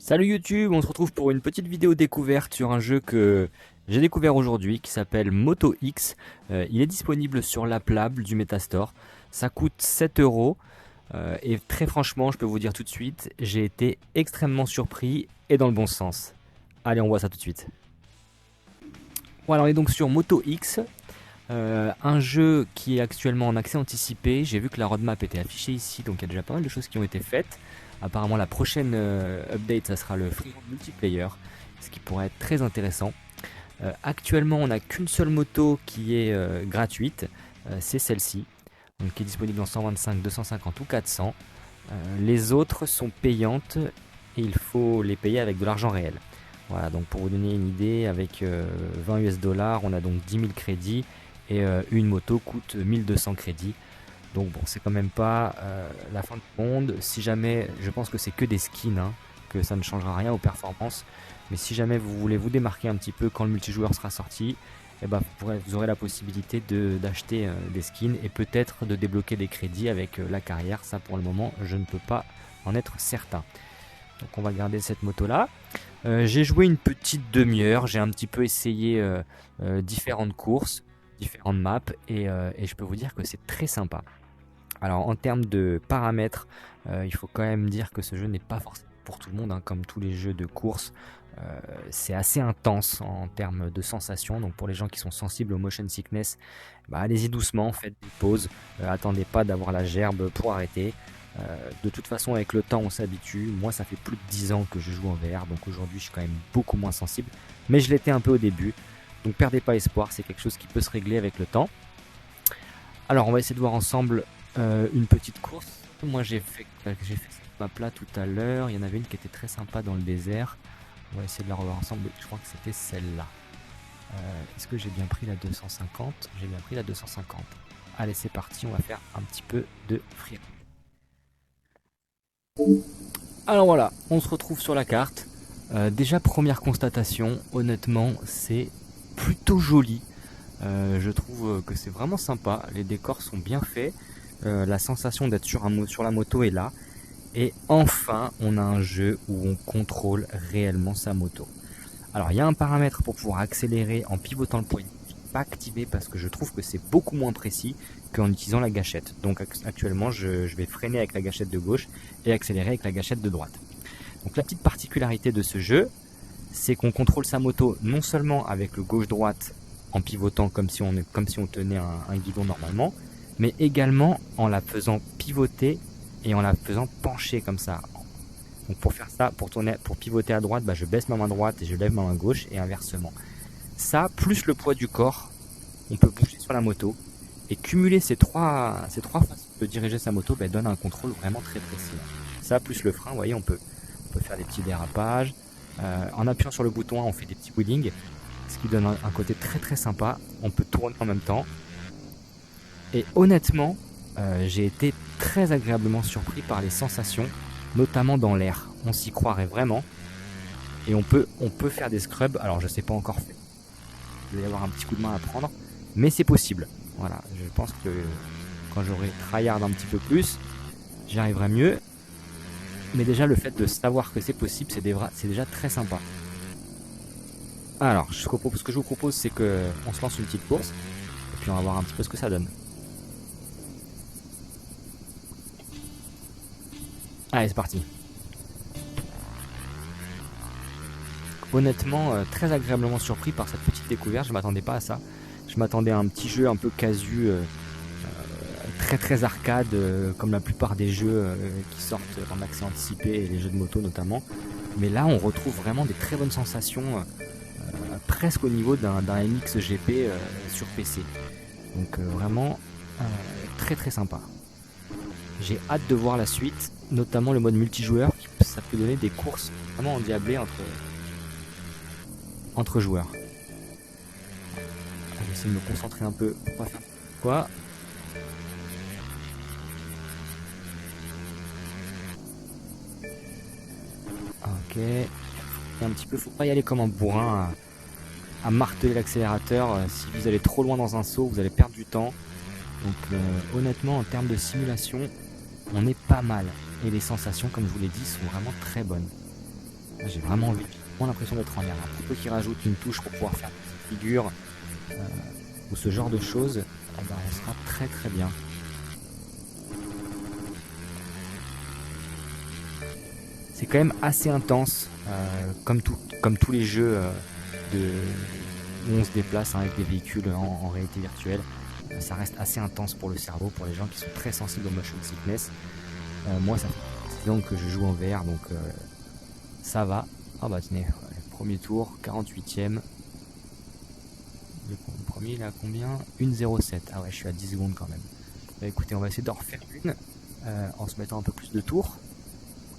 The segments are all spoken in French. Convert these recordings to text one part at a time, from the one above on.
Salut YouTube, on se retrouve pour une petite vidéo découverte sur un jeu que j'ai découvert aujourd'hui qui s'appelle Moto X. Il est disponible sur l'Applable du Metastore. Ça coûte 7 euros et très franchement, je peux vous dire tout de suite, j'ai été extrêmement surpris et dans le bon sens. Allez, on voit ça tout de suite. Voilà, on est donc sur Moto X, un jeu qui est actuellement en accès anticipé. J'ai vu que la roadmap était affichée ici, donc il y a déjà pas mal de choses qui ont été faites. Apparemment la prochaine update ça sera le free roam multiplayer, ce qui pourrait être très intéressant. Actuellement on n'a qu'une seule moto qui est gratuite, c'est celle-ci, donc qui est disponible en 125, 250 ou 400. Les autres sont payantes et il faut les payer avec de l'argent réel. Voilà, donc pour vous donner une idée, avec 20 US dollars, on a donc 10 000 crédits et une moto coûte 1200 crédits. Donc bon, c'est quand même pas la fin du monde. Si jamais, je pense que c'est que des skins, hein, que ça ne changera rien aux performances. Mais si jamais vous voulez vous démarquer un petit peu quand le multijoueur sera sorti, eh ben, vous aurez la possibilité d'acheter des skins et peut-être de débloquer des crédits avec la carrière. Ça pour le moment, je ne peux pas en être certain. Donc on va garder cette moto là. J'ai joué une petite demi-heure, j'ai un petit peu essayé différentes courses, différentes maps et je peux vous dire que c'est très sympa. Alors en termes de paramètres, il faut quand même dire que ce jeu n'est pas forcément pour tout le monde, hein, comme tous les jeux de course. C'est assez intense en termes de sensations, donc pour les gens qui sont sensibles au motion sickness, bah, allez-y doucement, faites des pauses, attendez pas d'avoir la gerbe pour arrêter. De toute façon avec le temps on s'habitue, moi ça fait plus de 10 ans que je joue en VR, donc aujourd'hui je suis quand même beaucoup moins sensible, mais je l'étais un peu au début, donc perdez pas espoir, c'est quelque chose qui peut se régler avec le temps. Alors on va essayer de voir ensemble une petite course. Moi j'ai fait cette map là tout à l'heure, il y en avait une qui était très sympa dans le désert, on va essayer de la revoir ensemble, je crois que c'était celle-là. Est-ce que j'ai bien pris la 250? J'ai bien pris la 250. Allez c'est parti, on va faire un petit peu de free. Alors voilà, on se retrouve sur la carte. Déjà première constatation, honnêtement c'est plutôt joli. Je trouve que c'est vraiment sympa, les décors sont bien faits, la sensation d'être sur la moto est là. Et enfin on a un jeu où on contrôle réellement sa moto. Alors il y a un paramètre pour pouvoir accélérer en pivotant le poignet, je ne l'ai pas activé parce que je trouve que c'est beaucoup moins précis qu'en utilisant la gâchette. Donc actuellement je vais freiner avec la gâchette de gauche et accélérer avec la gâchette de droite. Donc la petite particularité de ce jeu, c'est qu'on contrôle sa moto non seulement avec le gauche-droite en pivotant comme si on tenait un guidon normalement, mais également en la faisant pivoter et en la faisant pencher comme ça. Donc pour faire ça, pour pivoter à droite, bah je baisse ma main droite et je lève ma main gauche et inversement. Ça, plus le poids du corps, on peut bouger sur la moto et cumuler ces trois façons de diriger sa moto donne un contrôle vraiment très précis. Ça, plus le frein, vous voyez, on peut faire des petits dérapages. En appuyant sur le bouton 1, on fait des petits wheelings, ce qui donne un côté très très sympa. On peut tourner en même temps. Et honnêtement, j'ai été très agréablement surpris par les sensations, notamment dans l'air. On s'y croirait vraiment. Et on peut faire des scrubs. Alors je sais pas encore fait. Il va y avoir un petit coup de main à prendre. Mais c'est possible. Voilà, je pense que quand j'aurai tryhard un petit peu plus, j'y arriverai mieux. Mais déjà le fait de savoir que c'est possible, c'est déjà très sympa. Alors, ce que je vous propose, c'est qu'on se lance une petite course. Et puis on va voir un petit peu ce que ça donne. Allez, c'est parti. Honnêtement, très agréablement surpris par cette petite découverte. Je m'attendais pas à ça. Je m'attendais à un petit jeu un peu casu, très très arcade, comme la plupart des jeux qui sortent en accès anticipé, et les jeux de moto notamment. Mais là, on retrouve vraiment des très bonnes sensations, presque au niveau d'un MXGP sur PC. Donc vraiment très très sympa. J'ai hâte de voir la suite, notamment le mode multijoueur, ça peut donner des courses vraiment endiablées entre joueurs. Je vais essayer de me concentrer un peu pour pas faire quoi. Ok. Et un petit peu, faut pas y aller comme un bourrin à marteler l'accélérateur. Si vous allez trop loin dans un saut, vous allez perdre du temps. Donc honnêtement, en termes de simulation, on est pas mal. Et les sensations, comme je vous l'ai dit, sont vraiment très bonnes. J'ai vraiment l'impression d'être en l'air. Pour peu qu'ils rajoutent une touche pour pouvoir faire une figure ou ce genre de choses, eh ben, on sera très très bien. C'est quand même assez intense, comme tous les jeux où on se déplace avec des véhicules en réalité virtuelle. Ça reste assez intense pour le cerveau, pour les gens qui sont très sensibles au motion sickness. Moi, ça fait 10 ans que je joue en VR, donc ça va. Ah bah tenez, premier tour, 48ème. Le premier, il est à combien? 1,07. Ah ouais, je suis à 10 secondes quand même. Bah, écoutez, on va essayer d'en refaire une en se mettant un peu plus de tours.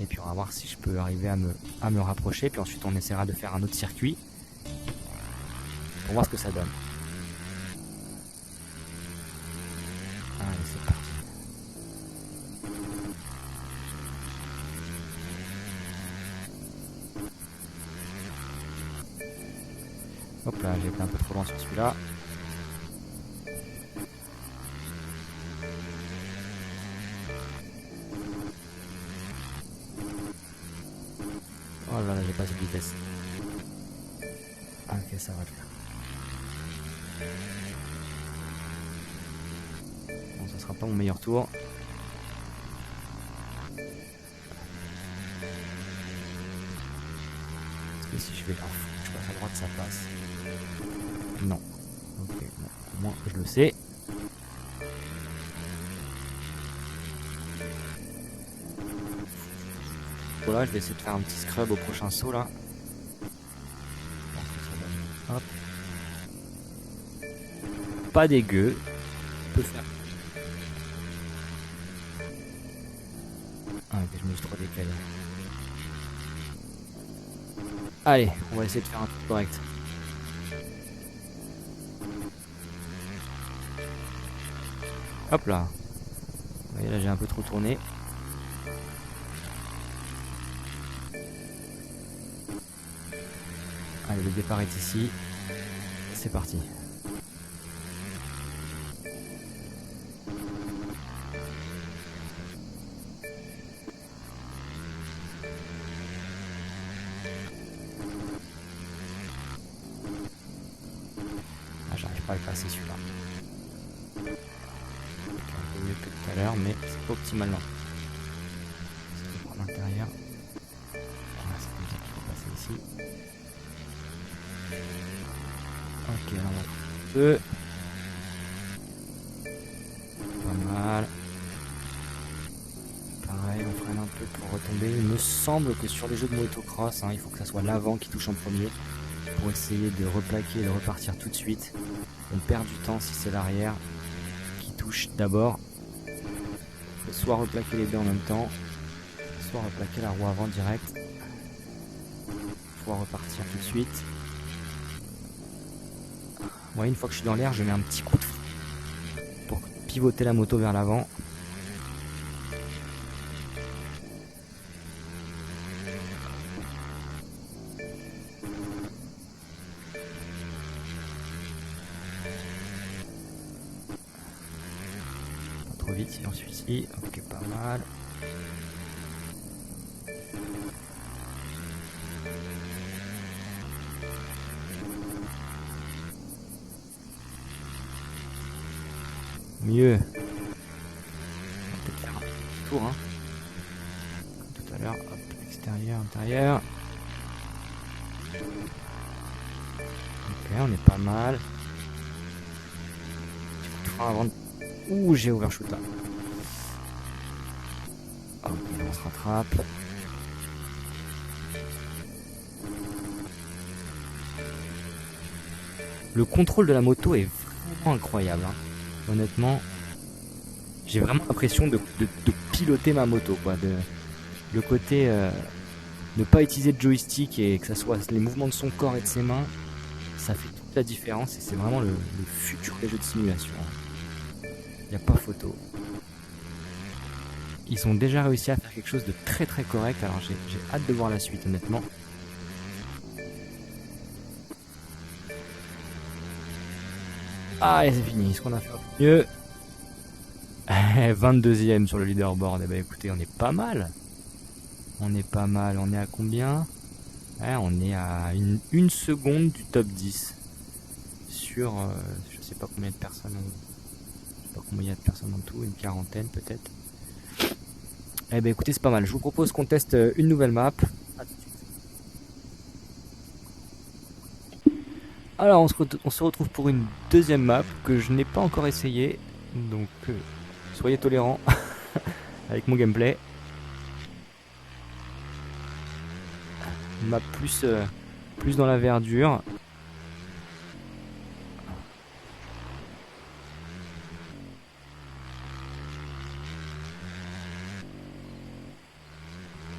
Et puis on va voir si je peux arriver à me rapprocher. Puis ensuite, on essaiera de faire un autre circuit pour voir ce que ça donne. Allez, c'est parti. Hop là, j'ai été un peu trop loin sur celui-là. Oh là là, j'ai pas cette vitesse. Ah, ok, ça va le faire. Bon, ça sera pas mon meilleur tour. Parce que si je vais là, je passe à droite, ça passe. Non. Ok, bon, au moins je le sais. Voilà, je vais essayer de faire un petit scrub au prochain saut là. Hop. Pas dégueu. On peut faire. Ah, ok, je me suis trop décalé. Allez, on va essayer de faire un truc correct. Hop là. Vous voyez, là j'ai un peu trop tourné. Allez, le départ est ici. C'est parti. Ah, j'arrive pas à le passer celui-là. Un peu mieux que tout à l'heure, mais c'est pas optimal non. Je vais prendre l'intérieur. Ah, c'est comme ça qu'il faut passer ici. Ok, là on va un peu. Pas mal. Pareil, on freine un peu pour retomber. Il me semble que sur les jeux de motocross, il faut que ça soit l'avant qui touche en premier pour essayer de replaquer et de repartir tout de suite. On perd du temps si c'est l'arrière qui touche d'abord. Soit replaquer les deux en même temps, soit replaquer la roue avant direct. Pouvoir repartir tout de suite. Ouais, une fois que je suis dans l'air, je mets un petit coup de frein pour pivoter la moto vers l'avant. Pas trop vite, sinon celui-ci. Ok, pas mal. Mieux. On va peut-être faire un petit tour, comme tout à l'heure. Hop, extérieur, intérieur. Ok, on est pas mal. Petit coup de frein avant de... Ouh, j'ai overshoot là. Ok, on se rattrape. Le contrôle de la moto est vraiment incroyable. Honnêtement, j'ai vraiment l'impression de piloter ma moto, quoi. Le côté ne pas utiliser de joystick et que ça soit les mouvements de son corps et de ses mains, ça fait toute la différence et c'est vraiment le futur des jeux de simulation. Il n'y a pas photo. Ils ont déjà réussi à faire quelque chose de très très correct, alors j'ai hâte de voir la suite, honnêtement. Ah, et c'est fini. Est-ce qu'on a fait mieux? 22ème sur le leaderboard. Eh ben écoutez, on est pas mal. On est pas mal. On est à combien? Ouais, on est à une seconde du top 10 sur je sais pas combien de personnes, je sais pas combien il y a de personnes en tout, une quarantaine peut-être. Eh ben écoutez, c'est pas mal. Je vous propose qu'on teste une nouvelle map. Alors on se retrouve pour une deuxième map que je n'ai pas encore essayé, donc soyez tolérants avec mon gameplay. Une map plus dans la verdure.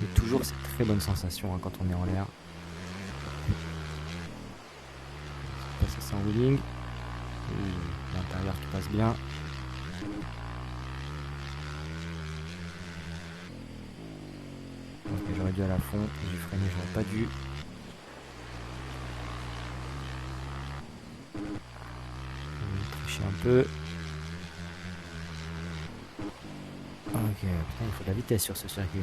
Et toujours cette très bonne sensation hein, quand on est en l'air. Ça c'est en wheeling. L'intérieur qui passe bien. Ok, j'aurais dû aller à fond, j'ai freiné, j'aurais pas dû. Je vais tricher un peu. Ok, putain, il faut de la vitesse sur ce circuit.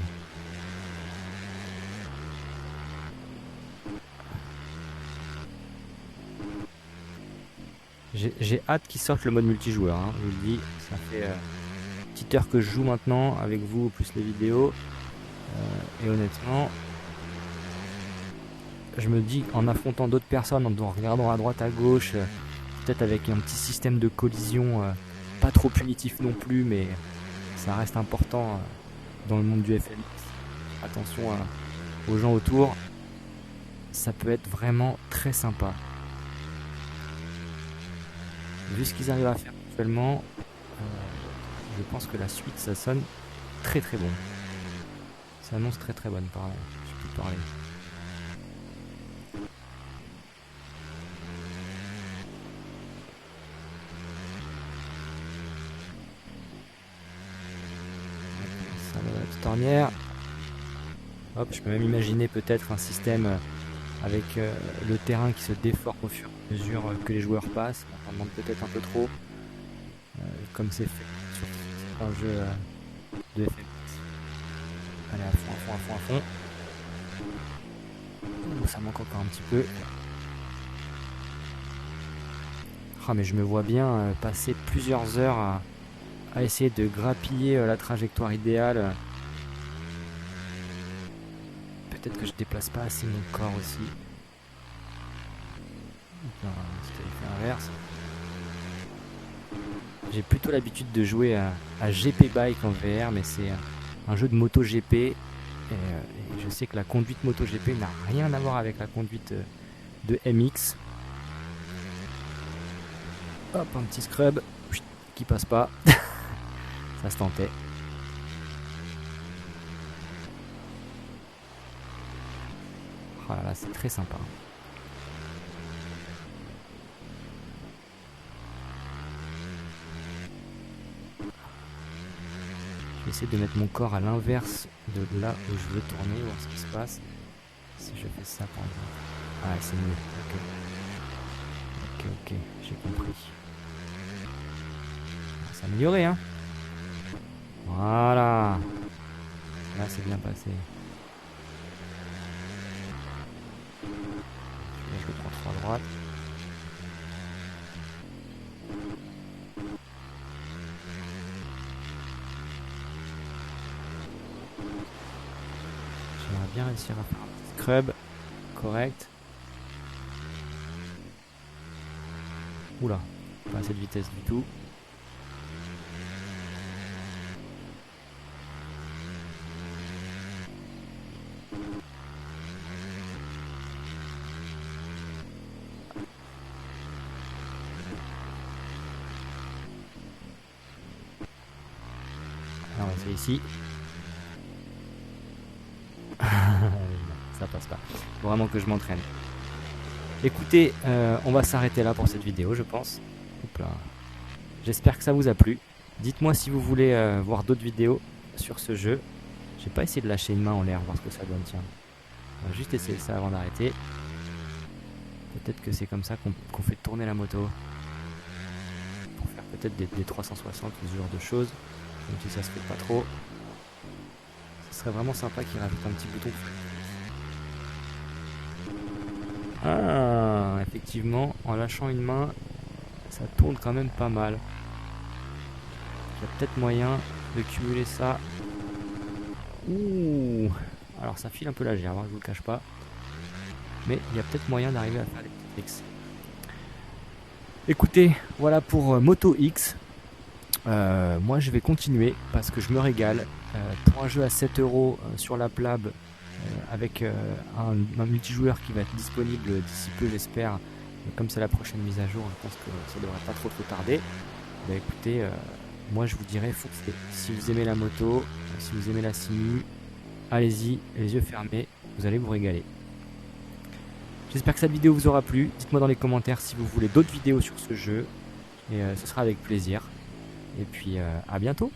J'ai hâte qu'il sorte le mode multijoueur, hein, je vous le dis. Ça fait une petite heure que je joue maintenant avec vous, plus les vidéos. Et honnêtement, je me dis en affrontant d'autres personnes, en regardant à droite, à gauche, peut-être avec un petit système de collision, pas trop punitif non plus, mais ça reste important dans le monde du FMX. Attention aux gens autour, ça peut être vraiment très sympa. Vu ce qu'ils arrivent à faire actuellement, je pense que la suite ça sonne très très bon. Ça annonce très très bonne par là, je peux parler. Ça va la petite ornière. Hop, je peux même imaginer peut-être un système avec le terrain qui se déforme au fur et à mesure que les joueurs passent. On demande peut-être un peu trop, comme c'est fait sur un jeu de FMX. Allez, à fond, à fond, à fond, à fond. Ça manque encore un petit peu. Ah, mais je me vois bien passer plusieurs heures à essayer de grappiller la trajectoire idéale. Peut-être que je déplace pas assez mon corps aussi. C'était l'effet inverse. J'ai plutôt l'habitude de jouer à GP Bike en VR, mais c'est un jeu de moto GP. Et je sais que la conduite moto GP n'a rien à voir avec la conduite de MX. Hop, un petit scrub qui passe pas. Ça se tentait. Oh là là, c'est très sympa. Je vais essayer de mettre mon corps à l'inverse de là où je veux tourner, voir ce qui se passe. Si je fais ça par exemple. Ah, c'est mieux. Ok, j'ai compris. C'est amélioré, hein. Voilà. Là, c'est bien passé. Là, je le prends trop à droite. J'aimerais bien réussir à faire un petit scrub. Correct. Oula, pas assez de vitesse du tout. Alors, on va essayer ici. Ça passe pas. Faut vraiment que je m'entraîne. Écoutez, on va s'arrêter là pour cette vidéo, je pense. Hop là. J'espère que ça vous a plu. Dites-moi si vous voulez voir d'autres vidéos sur ce jeu. J'ai pas essayé de lâcher une main en l'air, voir ce que ça donne. Tiens, on va juste essayer ça avant d'arrêter. Peut-être que c'est comme ça qu'on fait tourner la moto. Pour faire peut-être des 360 ou ce genre de choses. Même si ça se fait pas trop. Ce serait vraiment sympa qu'il rajoute un petit bouton. Ah, effectivement, en lâchant une main, ça tourne quand même pas mal. Il y a peut-être moyen de cumuler ça. Ouh, alors ça file un peu la gerbe, hein, je vous le cache pas. Mais il y a peut-être moyen d'arriver à faire des petits tricks. Écoutez, voilà pour Moto X. Moi je vais continuer parce que je me régale. Pour un jeu à 7 € sur la plab, avec un multijoueur qui va être disponible d'ici peu, j'espère. Comme c'est la prochaine mise à jour, je pense que ça devrait pas trop tarder. Bah écoutez, moi je vous dirais foncez. Si vous aimez la moto, si vous aimez la simu, allez-y, les yeux fermés, vous allez vous régaler. J'espère que cette vidéo vous aura plu. Dites-moi dans les commentaires si vous voulez d'autres vidéos sur ce jeu. Et ce sera avec plaisir. Et puis à bientôt.